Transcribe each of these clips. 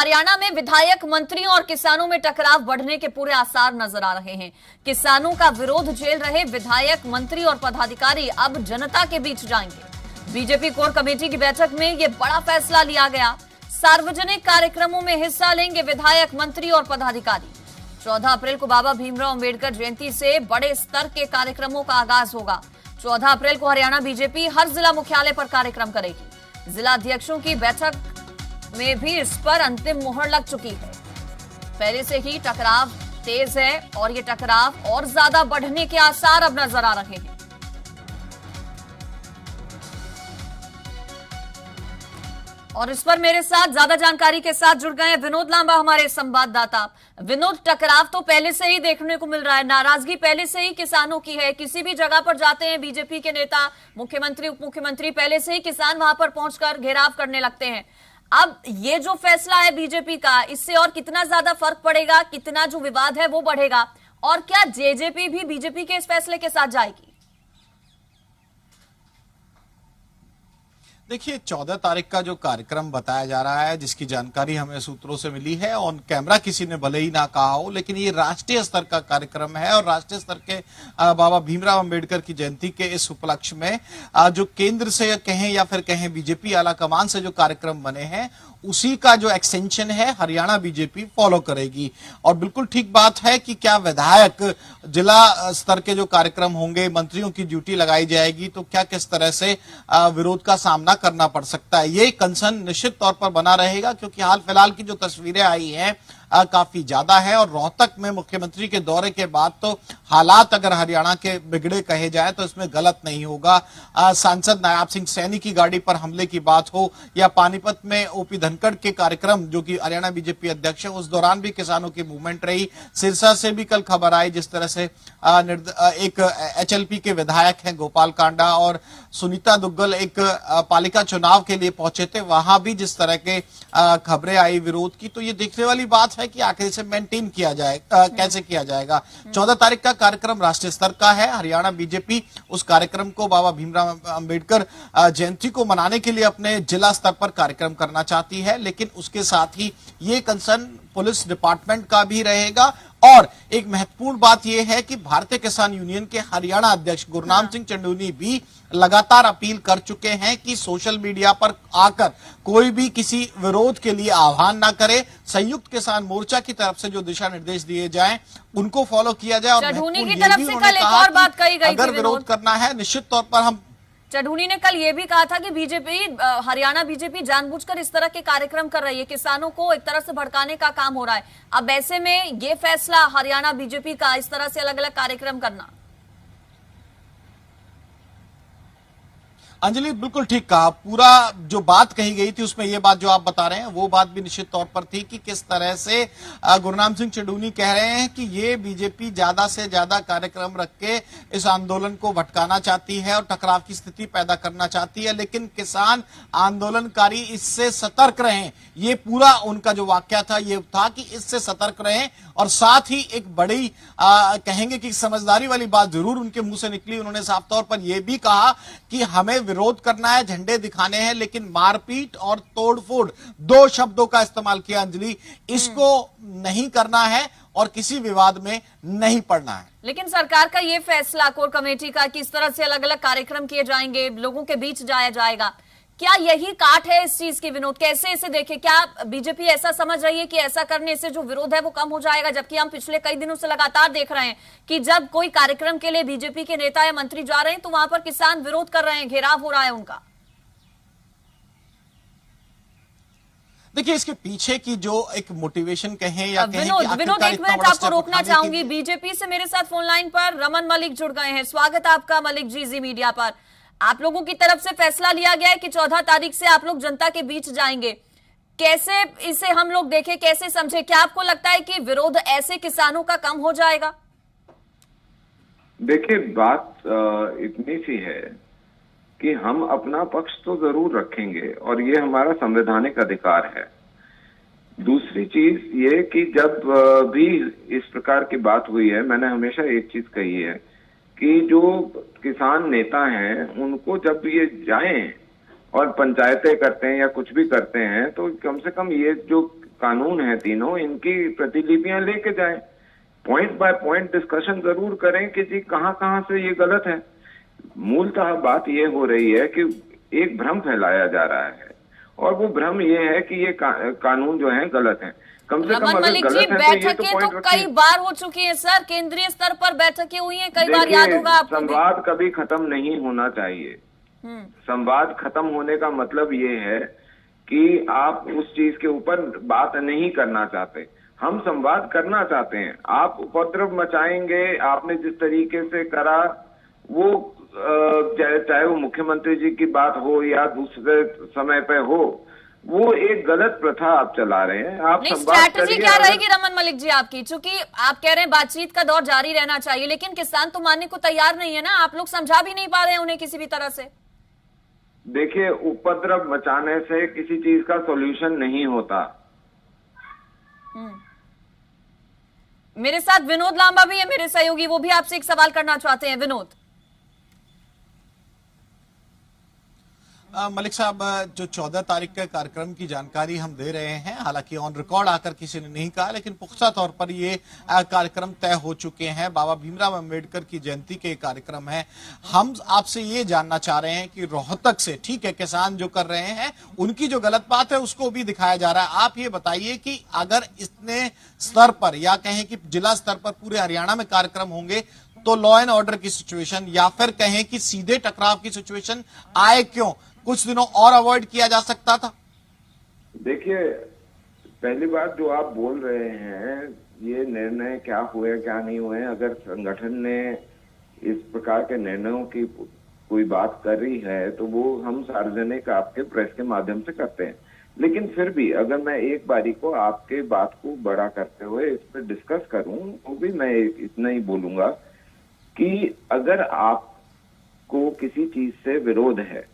हरियाणा में विधायक, मंत्रियों और किसानों में टकराव बढ़ने के पूरे आसार नजर आ रहे हैं। किसानों का विरोध झेल रहे विधायक, मंत्री और पदाधिकारी अब जनता के बीच जाएंगे। बीजेपी कोर कमेटी की बैठक में यह बड़ा फैसला लिया गया। सार्वजनिक कार्यक्रमों में हिस्सा लेंगे विधायक, मंत्री और पदाधिकारी। 14 अप्रैल को बाबा भीमराव अंबेडकर जयंती से बड़े स्तर के कार्यक्रमों का आगाज होगा। 14 अप्रैल को हरियाणा बीजेपी हर जिला मुख्यालय पर कार्यक्रम करेगी। जिला अध्यक्षों की बैठक में भी इस पर अंतिम मुहर लग चुकी है। पहले से ही टकराव तेज है और ये टकराव और ज्यादा बढ़ने के आसार अब नजर आ रहे हैं। और इस पर मेरे साथ ज्यादा जानकारी के साथ जुड़ गए हैं विनोद लांबा, हमारे संवाददाता। विनोद, टकराव तो पहले से ही देखने को मिल रहा है, नाराजगी पहले से ही किसानों की है। किसी भी जगह पर जाते हैं बीजेपी के नेता, मुख्यमंत्री, उप मुख्यमंत्री, पहले से ही किसान वहां पर पहुंचकर घेराव करने लगते हैं। अब ये जो फैसला है बीजेपी का, इससे और कितना ज्यादा फर्क पड़ेगा, कितना जो विवाद है वो बढ़ेगा, और क्या जेजेपी भी बीजेपी के इस फैसले के साथ जाएगी? देखिए, 14 तारीख का जो कार्यक्रम बताया जा रहा है, जिसकी जानकारी हमें सूत्रों से मिली है, ऑन कैमरा किसी ने भले ही ना कहा हो, लेकिन ये राष्ट्रीय स्तर का कार्यक्रम है। और राष्ट्रीय स्तर के बाबा भीमराव अंबेडकर की जयंती के इस उपलक्ष्य में जो केंद्र से कहें या फिर कहें बीजेपी आला कमान से जो कार्यक्रम बने हैं, उसी का जो एक्सटेंशन है हरियाणा बीजेपी फॉलो करेगी। और बिल्कुल ठीक बात है कि क्या विधायक, जिला स्तर के जो कार्यक्रम होंगे, मंत्रियों की ड्यूटी लगाई जाएगी, तो क्या किस तरह से विरोध का सामना करना पड़ सकता है, ये कंसर्न निश्चित तौर पर बना रहेगा। क्योंकि हाल फिलहाल की जो तस्वीरें आई हैं काफी ज्यादा है। और रोहतक में मुख्यमंत्री के दौरे के बाद तो हालात अगर हरियाणा के बिगड़े कहे जाए तो इसमें गलत नहीं होगा। सांसद नायाब सिंह सैनी की गाड़ी पर हमले की बात हो, या पानीपत में ओपी धनखड़ के कार्यक्रम, जो कि हरियाणा बीजेपी अध्यक्ष है, उस दौरान भी किसानों की मूवमेंट रही। सिरसा से भी कल खबर आई, जिस तरह से एक एचएलपी के विधायक हैं गोपाल कांडा और सुनीता दुग्गल एक पालिका चुनाव के लिए पहुंचे थे, वहां भी जिस तरह के खबरें आई विरोध की, तो ये देखने वाली बात है कि आखिर इसे मेंटेन किया जाए, कैसे किया जाएगा। 14 तारीख का कार्यक्रम राष्ट्रीय स्तर का है। हरियाणा बीजेपी उस कार्यक्रम को, बाबा भीमराव अंबेडकर जयंती को मनाने के लिए अपने जिला स्तर पर कार्यक्रम करना चाहती है, लेकिन उसके साथ ही ये कंसर्न पुलिस डिपार्टमेंट का भी रहेगा। और एक महत्वपूर्ण बात यह है कि भारतीय किसान यूनियन के हरियाणा अध्यक्ष गुरनाम सिंह चंडूनी भी लगातार अपील कर चुके हैं कि सोशल मीडिया पर आकर कोई भी किसी विरोध के लिए आह्वान ना करे। संयुक्त किसान मोर्चा की तरफ से जो दिशा निर्देश दिए जाएं, उनको फॉलो किया जाए। और चढ़ूनी की तरफ से कल एक और बात कही गई थी, अगर विरोध करना है निश्चित तौर पर हम, चढ़ूनी ने कल ये भी कहा था कि बीजेपी, हरियाणा बीजेपी जानबूझकर इस तरह के कार्यक्रम कर रही है, किसानों को एक तरह से भड़काने का काम हो रहा है। अब ऐसे में ये फैसला हरियाणा बीजेपी का, इस तरह से अलग अलग कार्यक्रम करना। अंजलि, बिल्कुल ठीक कहा। पूरा जो बात कही गई थी उसमें ये बात जो आप बता रहे हैं वो बात भी निश्चित तौर पर थी कि किस तरह से गुरनाम सिंह चंडूनी कह रहे हैं कि ये बीजेपी ज्यादा से ज्यादा कार्यक्रम रख के इस आंदोलन को भटकाना चाहती है और टकराव की स्थिति पैदा करना चाहती है, लेकिन किसान आंदोलनकारी इससे सतर्क रहें। ये पूरा उनका जो वाक्य था ये था कि इससे सतर्क रहें। और साथ ही एक बड़ी कहेंगे कि समझदारी वाली बात जरूर उनके मुंह से निकली। उन्होंने साफ तौर पर यह भी कहा कि हमें विरोध करना है, झंडे दिखाने हैं, लेकिन मारपीट और तोड़फोड़, दो शब्दों का इस्तेमाल किया अंजलि, इसको नहीं करना है और किसी विवाद में नहीं पड़ना है। लेकिन सरकार का ये फैसला कोर कमेटी का कि इस तरह से अलग अलग कार्यक्रम किए जाएंगे, लोगों के बीच जाया जाएगा, क्या यही काट है इस चीज की? विनोद, कैसे इसे देखें? क्या बीजेपी ऐसा समझ रही है कि ऐसा करने से जो विरोध है वो कम हो जाएगा? जबकि हम पिछले कई दिनों से लगातार देख रहे हैं कि जब कोई कार्यक्रम के लिए बीजेपी के नेता या मंत्री जा रहे हैं तो वहां पर किसान विरोध कर रहे हैं, घेराव हो रहा है उनका। देखिए, इसके पीछे की जो एक मोटिवेशन कहें या कहें विनोद, एक मिनट आपको रोकना चाहूंगी। बीजेपी से मेरे साथ फोन लाइन पर रमन मलिक जुड़ गए हैं। स्वागत है आपका मलिक जी, जी मीडिया पर। आप लोगों की तरफ से फैसला लिया गया है कि 14 तारीख से आप लोग जनता के बीच जाएंगे, कैसे इसे हम लोग देखें, कैसे समझे? क्या आपको लगता है कि विरोध ऐसे किसानों का कम हो जाएगा? देखिए, बात इतनी सी है कि हम अपना पक्ष तो जरूर रखेंगे और ये हमारा संवैधानिक अधिकार है। दूसरी चीज ये कि जब भी इस प्रकार की बात हुई है, मैंने हमेशा एक चीज कही है कि जो किसान नेता हैं उनको जब ये जाएं और पंचायतें करते हैं या कुछ भी करते हैं तो कम से कम ये जो कानून हैं तीनों, इनकी प्रतिलिपियां लेके जाएं, पॉइंट बाय पॉइंट डिस्कशन जरूर करें कि जी कहाँ कहाँ से ये गलत है। मूलतः बात ये हो रही है कि एक भ्रम फैलाया जा रहा है, और वो भ्रम ये है कि ये कानून जो है गलत है। कम से कम रमन अगर मलिक जी, गलत है तो ये तो बैठकें पॉइंट तो कई बार हो चुकी है सर, केंद्रीय स्तर पर बैठकें हुई हैं कई बार, याद होगा आपको भी। संवाद कभी खत्म नहीं होना चाहिए। संवाद खत्म होने का मतलब ये है कि आप उस चीज के ऊपर बात नहीं करना चाहते। हम संवाद करना चाहते हैं। आप उपद्रव मचाएंगे, आपने जिस तरीके से करा वो चाहे वो मुख्यमंत्री जी की बात हो या दूसरे समय पे हो, वो एक गलत प्रथा आप चला रहे हैं। आप स्ट्रैटेजी क्या रहेगी रमन मलिक जी आपकी? चूंकि आप कह रहे हैं बातचीत का दौर जारी रहना चाहिए, लेकिन किसान तो मानने को तैयार नहीं है ना, आप लोग समझा भी नहीं पा रहे हैं उन्हें किसी भी तरह से। देखिए, उपद्रव मचाने से किसी चीज का सॉल्यूशन नहीं होता। मेरे साथ विनोद लांबा भी है, मेरे सहयोगी, वो भी आपसे एक सवाल करना चाहते हैं। विनोद। मलिक साहब, जो 14 तारीख के कार्यक्रम की जानकारी हम दे रहे हैं, हालांकि ऑन रिकॉर्ड आकर किसी ने नहीं कहा, लेकिन पुख्ता तौर पर ये कार्यक्रम तय हो चुके हैं। बाबा भीमराव अंबेडकर की जयंती के कार्यक्रम है। हम आपसे ये जानना चाह रहे हैं कि रोहतक से, ठीक है, किसान जो कर रहे हैं उनकी जो गलत बात है उसको भी दिखाया जा रहा है। आप ये बताइए कि अगर इतने स्तर पर या कहें कि जिला स्तर पर पूरे हरियाणा में कार्यक्रम होंगे तो लॉ एंड ऑर्डर की सिचुएशन या फिर कहें कि सीधे टकराव की सिचुएशन आए क्यों? कुछ दिनों और अवॉइड किया जा सकता था। देखिए, पहली बात जो आप बोल रहे हैं, ये निर्णय क्या हुए क्या नहीं हुए, अगर संगठन ने इस प्रकार के निर्णयों की कोई बात कर रही है तो वो हम सार्वजनिक आपके प्रेस के माध्यम से करते हैं। लेकिन फिर भी अगर मैं एक बारी को आपके बात को बड़ा करते हुए इस पर डिस्कस करूं तो भी मैं इतना ही बोलूंगा कि अगर आपको किसी चीज से विरोध है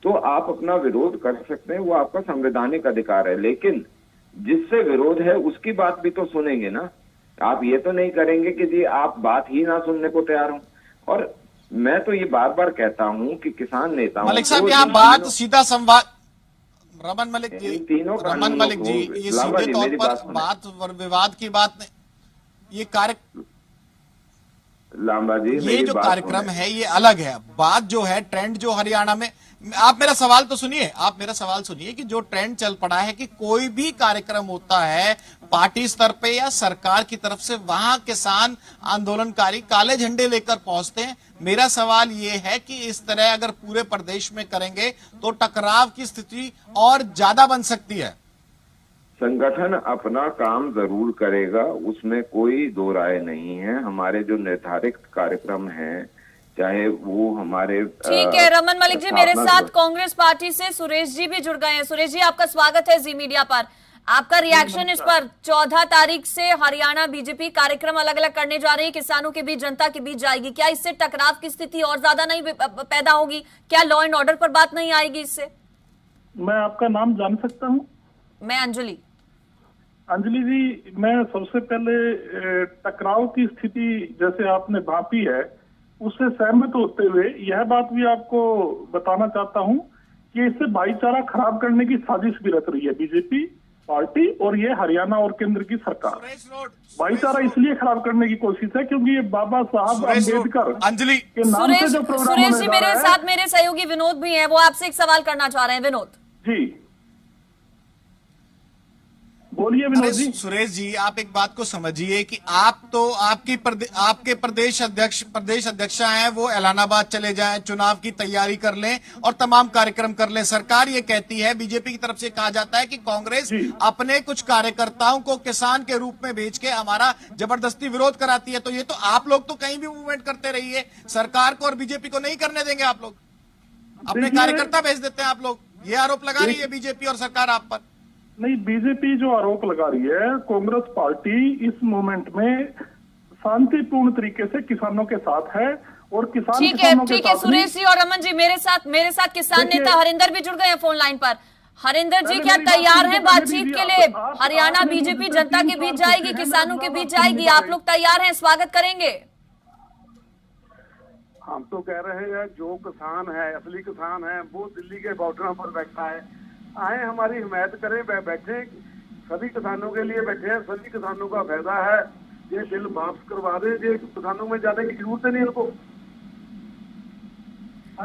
तो आप अपना विरोध कर सकते हैं, वो आपका संवैधानिक अधिकार है। लेकिन जिससे विरोध है उसकी बात भी तो सुनेंगे ना। आप ये तो नहीं करेंगे कि जी आप बात ही ना सुनने को तैयार हो। और मैं तो ये बार बार कहता हूं कि किसान नेता मलिक साहब, यहाँ बात सीधा संवाद, रमन मलिक जी, रमन मलिक जी, ये सीधे तौर पर बात विवाद की बात नहीं, ये लांबा जी, ये जो कार्यक्रम है ये अलग है। बात जो है ट्रेंड जो हरियाणा में, आप मेरा सवाल तो सुनिए, आप मेरा सवाल सुनिए कि जो ट्रेंड चल पड़ा है कि कोई भी कार्यक्रम होता है पार्टी स्तर पे या सरकार की तरफ से, वहां किसान आंदोलनकारी काले झंडे लेकर पहुंचते हैं। मेरा सवाल ये है कि इस तरह अगर पूरे प्रदेश में करेंगे तो टकराव की स्थिति और ज्यादा बन सकती है। संगठन अपना काम जरूर करेगा, उसमें कोई दो राय नहीं है। हमारे जो निर्धारित कार्यक्रम हैं, चाहे वो हमारे, ठीक है रमन मलिक जी, मेरे साथ कांग्रेस पार्टी से सुरेश जी भी जुड़ गए हैं। सुरेश जी, आपका स्वागत है जी मीडिया पर। आपका रिएक्शन इस पर? 14 तारीख से हरियाणा बीजेपी कार्यक्रम अलग अलग करने जा रही है, किसानों के बीच, जनता के बीच जाएगी। क्या इससे टकराव की स्थिति और ज्यादा नहीं पैदा होगी? क्या लॉ एंड ऑर्डर पर बात नहीं आएगी इससे? मैं आपका नाम जान सकता हूँ? मैं अंजलि। अंजलि जी, मैं सबसे पहले टकराव की स्थिति जैसे आपने भांपी है उससे सहमत होते हुए यह बात भी आपको बताना चाहता हूं कि इससे भाईचारा खराब करने की साजिश भी रच रही है बीजेपी पार्टी और ये हरियाणा और केंद्र की सरकार। भाईचारा इसलिए खराब करने की कोशिश है क्योंकि ये बाबा साहब अम्बेडकर के नाम से जो प्रोग्राम सुरेश जी, मेरे साथ मेरे सहयोगी विनोद भी हैं, वो आपसे एक सवाल करना चाह रहे हैं। विनोद जी, बोलिए विनोद जी। सुरेश जी, आप एक बात को समझिए कि आप तो आपके प्रदेश अध्यक्ष हैं, वो एलानाबाद चले जाएं, चुनाव की तैयारी कर लें और तमाम कार्यक्रम कर लें। सरकार ये कहती है, बीजेपी की तरफ से कहा जाता है कि कांग्रेस अपने कुछ कार्यकर्ताओं को किसान के रूप में भेज के हमारा जबरदस्ती विरोध कराती है। तो ये तो आप लोग तो कहीं भी मूवमेंट करते रहिए, सरकार को और बीजेपी को नहीं करने देंगे। आप लोग अपने कार्यकर्ता भेज देते हैं। आप लोग ये आरोप लगा रही है बीजेपी और सरकार आप पर। नहीं, बीजेपी जो आरोप लगा रही है, कांग्रेस पार्टी इस मोमेंट में शांतिपूर्ण तरीके से किसानों के साथ है और किसान ठीक है सुरेश जी और रमन जी, मेरे साथ किसान नेता हरिंदर भी जुड़ गए हैं फोन लाइन पर। हरिंदर जी, क्या तैयार हैं बातचीत के लिए? हरियाणा बीजेपी जनता के बीच जाएगी, किसानों के बीच जाएगी, आप लोग तैयार हैं? स्वागत करेंगे। हम तो कह रहे हैं जो किसान है, असली किसान है, वो दिल्ली के बॉर्डरों पर बैठा है, आए हमारी हिमायत करें, बैठे सभी किसानों के लिए बैठे हैं, सभी किसानों का फायदा है। ये बिल वापस करवा दे, ये किसानों में जाने की जरूरत नहीं इनको।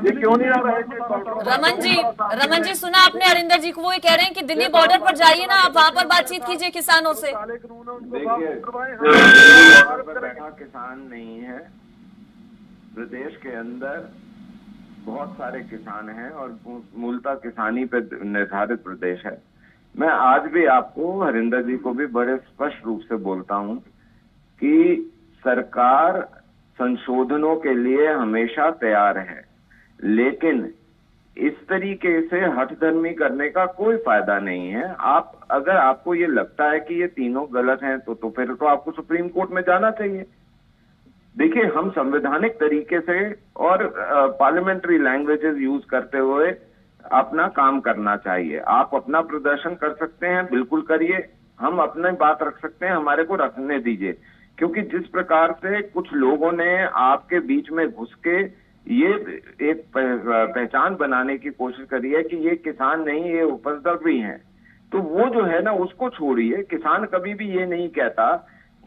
ये क्यों नहीं आ रहा है? रमन जी सुना आपने अरिंदर जी को, वो ये कह रहे हैं कि दिल्ली बॉर्डर पर जाइए ना, आप वहां पर बातचीत कीजिए किसानों से। काले कानून है, उनको देखिए, वापस करवाएं। बॉर्डर पर बैठा किसान नहीं है। प्रदेश के अंदर बहुत सारे किसान हैं और मूलतः किसानी पे निर्धारित प्रदेश है। मैं आज भी आपको, हरिंदर जी को भी बड़े स्पष्ट रूप से बोलता हूं कि सरकार संशोधनों के लिए हमेशा तैयार है, लेकिन इस तरीके से हठधर्मी करने का कोई फायदा नहीं है। अगर आपको ये लगता है कि ये तीनों गलत हैं तो फिर तो आपको सुप्रीम कोर्ट में जाना चाहिए। देखिए, हम संवैधानिक तरीके से और पार्लियामेंट्री लैंग्वेजेस यूज करते हुए अपना काम करना चाहिए। आप अपना प्रदर्शन कर सकते हैं, बिल्कुल करिए, हम अपनी बात रख सकते हैं, हमारे को रखने दीजिए। क्योंकि जिस प्रकार से कुछ लोगों ने आपके बीच में घुस के ये एक पहचान बनाने की कोशिश करी है कि ये किसान नहीं, ये उपद्रवी हैं, तो वो जो है ना उसको छोड़िए। किसान कभी भी ये नहीं कहता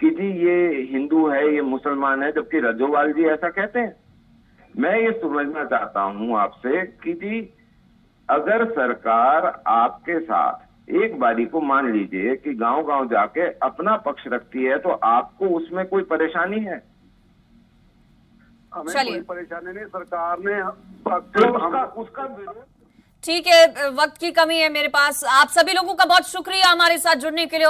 कि जी ये हिंदू है, ये मुसलमान है, जबकि रजोवाल जी ऐसा कहते हैं। मैं ये समझना चाहता हूं आपसे कि जी अगर सरकार आपके साथ एक बारी को मान लीजिए कि गांव-गांव जाके अपना पक्ष रखती है तो आपको उसमें कोई परेशानी है? हमें चलिए। कोई परेशानी नहीं, सरकार ने उसका विरोध। ठीक है, वक्त की कमी है मेरे पास। आप सभी लोगों का बहुत शुक्रिया हमारे साथ जुड़ने के लिए।